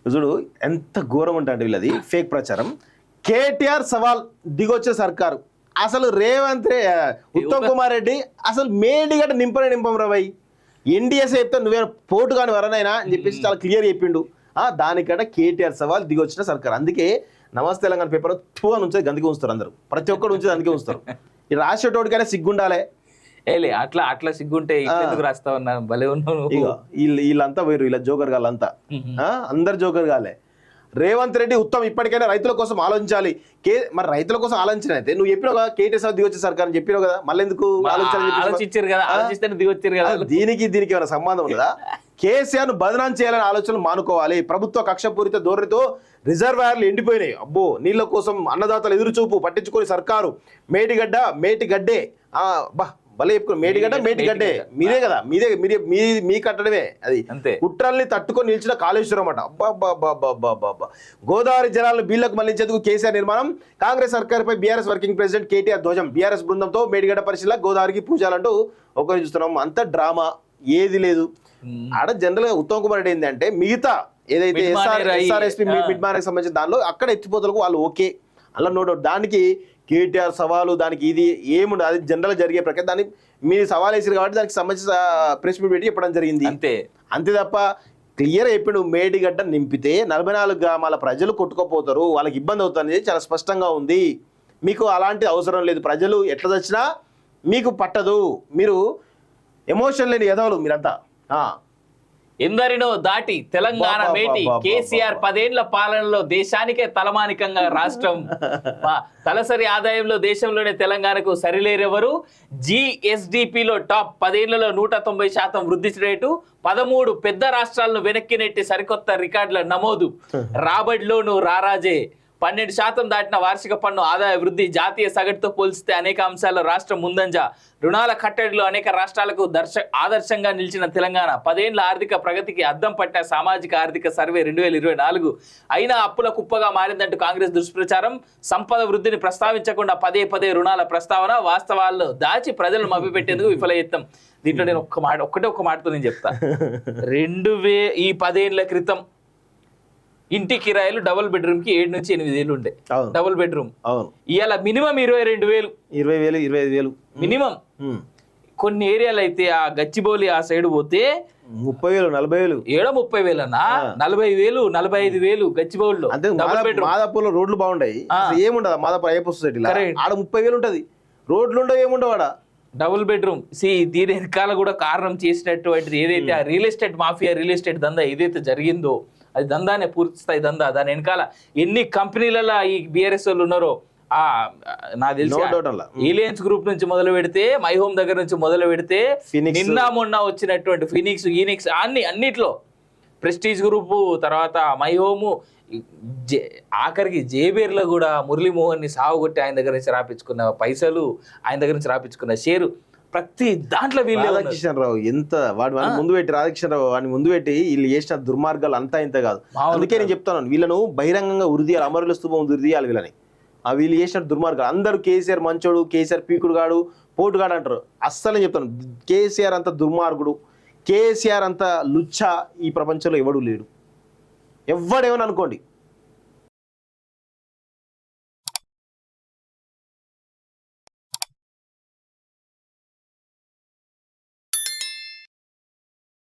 చూడు ఎంత ఘోరం ఉంటుంది వీళ్ళది ఫేక్ ప్రచారం. కేటీఆర్ సవాల్ దిగొచ్చే సర్కారు. అసలు ఉత్తమ్ కుమార్ రెడ్డి అసలు మేడిగడ్డ నింపం రవై ఎన్డీఎస్ చెప్తే నువ్వే పోటు కాని వరనైనా అని చెప్పేసి చాలా క్లియర్ చెప్పిండు. దానికంటే కేటీఆర్ సవాల్ దిగొచ్చిన సర్కారు. అందుకే నమస్తే తెలంగాణ పేపర్ టూ అని ఉంచేది గందికి ఉంచుతారు అందరూ, ప్రతి ఒక్కరు ఉంచేది అందుకే ఉంచుతారు. ఈ రాసేటోడికైనా సిగ్గుండాలే. అట్లా సిగ్గుంటే రాస్తా ఉన్నా భలే ఉన్నాను. వీళ్ళంతా పోయారు, వీళ్ళ జోకర్ గాళ్ళంతా అందరు జోకర్ గాలే. రేవంత్ రెడ్డి ఉత్తమ్ ఇప్పటికైనా రైతుల కోసం ఆలోచించాలి. మరి రైతుల కోసం ఆలోచన అయితే నువ్వు చెప్పినావు కదా కేటీఆర్ దిగొచ్చే సర్కార్ అని చెప్పినావు కదా, మళ్ళీ ఎందుకు ఆలోచించారు కదా, దిగొచ్చారు కదా. దీనికి ఏమైనా సంబంధం ఉందా? కేసీఆర్ ను బదనాం చేయాలని ఆలోచనలు మానుకోవాలి. ప్రభుత్వ కక్షపూరిత ధోరణితో రిజర్వాయర్లు ఎండిపోయినాయి. అబ్బో నీళ్ల కోసం అన్నదాతలు ఎదురుచూపు పట్టించుకొని సర్కారు మేటిగడ్డే భలే చెప్పుకో మేటిగడ్డే మీరే కదా, మీ కట్టడమే అది. కుట్రల్ని తట్టుకొని నిలిచిన కాళేశ్వరం అట. అబ్బా గోదావరి జలాలను బీళ్లకు మళ్లించేందుకు కేసీఆర్ నిర్మాణం. కాంగ్రెస్ సర్కార్పై బీఆర్ఎస్ వర్కింగ్ ప్రెసిడెంట్ కేటీఆర్ ధ్వజం. బీఆర్ఎస్ బృందంతో మేడిగడ్డ పరిశీలన, గోదావరికి పూజాలంటూ ఒకరు చూస్తున్నాం. అంత డ్రామా ఏది లేదు ఆడ. జనరల్ గా ఉత్తమ్ కుమార్ రెడ్డి ఏంటంటే మిగతా ఏదైతే ఎస్ఆర్ఎస్పీ మిడ్ మార్క్ సంబంధించిన దానిలో అక్కడ ఎత్తిపోతలకు వాళ్ళు ఓకే, అలా నో డౌట్. దానికి కేటీఆర్ సవాలు దానికి ఇది ఏముండదు, అది జనరల్ జరిగే ప్రక్రియ. దాన్ని మీరు సవాల్ వేసారు కాబట్టి దానికి సంబంధించిన ప్రెస్ మీట్ పెట్టి చెప్పడం జరిగింది అంతే తప్ప క్లియర్ చెప్పిండు. మేడిగడ్డ నింపితే 44 గ్రామాల ప్రజలు కొట్టుకోపోతారు, వాళ్ళకి ఇబ్బంది అవుతుంది చాలా స్పష్టంగా ఉంది. మీకు అలాంటి అవసరం లేదు. ప్రజలు ఎట్లా తెచ్చినా మీకు పట్టదు. మీరు ఎమోషన్ లేని ఎదవలు మీరంతా. ఎందరినో దాటి తెలంగాణ మేటి కేసీఆర్ 10 ఏళ్ల పాలనలో దేశానికే తలమానికంగా రాష్ట్రం. తలసరి ఆదాయంలో దేశంలోనే తెలంగాణకు సరిలేరెవరు. జిఎస్డిపిలో టాప్ 10 ఏళ్లలో 190% వృద్ధి రేటు. 13 పెద్ద రాష్ట్రాలను వెనక్కి నెట్టి సరికొత్త రికార్డుల నమోదు. రాబడిలోనూ రారాజే. 12% దాటిన వార్షిక పన్ను ఆదాయ వృద్ధి. జాతీయ సగటుతో పోల్చితే అనేక అంశాల్లో రాష్ట్రం ముందంజ. రుణాల కట్టడిలో అనేక రాష్ట్రాలకు ఆదర్శంగా నిలిచిన తెలంగాణ. 10 ఏళ్ల ఆర్థిక ప్రగతికి అద్దం పట్టిన సామాజిక ఆర్థిక సర్వే 2024. అయినా అప్పుల కుప్పగా మారిందంటూ కాంగ్రెస్ దుష్ప్రచారం. సంపద వృద్ధిని ప్రస్తావించకుండా పదే రుణాల ప్రస్తావన. వాస్తవాలను దాచి ప్రజలను మభ్యపెట్టేందుకు విఫలయత్నం. దీంట్లో నేను ఒక్క మాటతో నేను చెప్తా. ఈ 10 ఏళ్ల క్రితం ఇంటి కిరాయిలు డబుల్ బెడ్రూమ్ కి 7 నుంచి 8 వేలు ఉండే. డబుల్ బెడ్రూమ్ ఇవాళ మినిమం 22,000 మినిమం. కొన్ని ఏరియాలు అయితే ఆ గచ్చిబౌలి ఆ సైడ్ పోతే 30,000 40,000 ఏడో 30,000 అన్నా 40,000 45,000 గచ్చిబౌలిలో. మాదాపూర్లో రోడ్లు బాగుంటాయి, ఏముండదు మాదాపూర్ అయ్యప్ప సొసైటీలో ఆడ 30,000 ఉంటది. రోడ్లు ఉండవు ఏముండవు ఆడ. Double bedroom. దీని వెనకాల కూడా కారణం చేసినటువంటిది ఏదైతే ఆ real estate mafia, real estate దందా ఏదైతే జరిగిందో అది దందానే, పూర్తి స్థాయి దందా. దాని వెనకాల ఎన్ని కంపెనీలలో ఈ బీఆర్ఎస్ వాళ్ళు ఉన్నారో నాకు తెలిసి ఏలియన్స్ గ్రూప్ నుంచి మొదలు పెడితే, మై హోమ్ దగ్గర నుంచి మొదలు పెడితే, నిన్న మొన్న వచ్చినటువంటి ఫినిక్స్ అన్నిట్లో ప్రెస్టీజ్ గ్రూపు, తర్వాత మై హోము, ఆఖరికి జేబేర్లో కూడా మురళీమోహన్ ని సాగుగొట్టి ఆయన దగ్గర నుంచి రాపించుకున్న పైసలు, ఆయన దగ్గర నుంచి రాపించుకున్న షేరు, ప్రతి దాంట్లో వీళ్ళు రాధాకిషన్ రావు ఎంత వాడిని ముందు పెట్టి రాధాకిషన్ రావు వాడిని ముందు పెట్టి వీళ్ళు చేసిన దుర్మార్గాలు అంతా ఇంత కాదు. అందుకే నేను చెప్తాను వీళ్ళను బహిరంగంగా ఉరిదీయాలి, అమరుల స్తూపం ఉరిదీయాలి వీళ్ళని. వీళ్ళు చేసిన దుర్మార్గాలు. అందరూ కేసీఆర్ మంచోడు, కేసీఆర్ పీకుడు గాడు, పోటుగాడు అంటారు. అస్సలు నేను చెప్తాను కేసీఆర్ అంత దుర్మార్గుడు, కేసీఆర్ అంత లుచ్చా ఈ ప్రపంచంలో ఎవడు లేడు. ఎవడేమని అనుకోండి.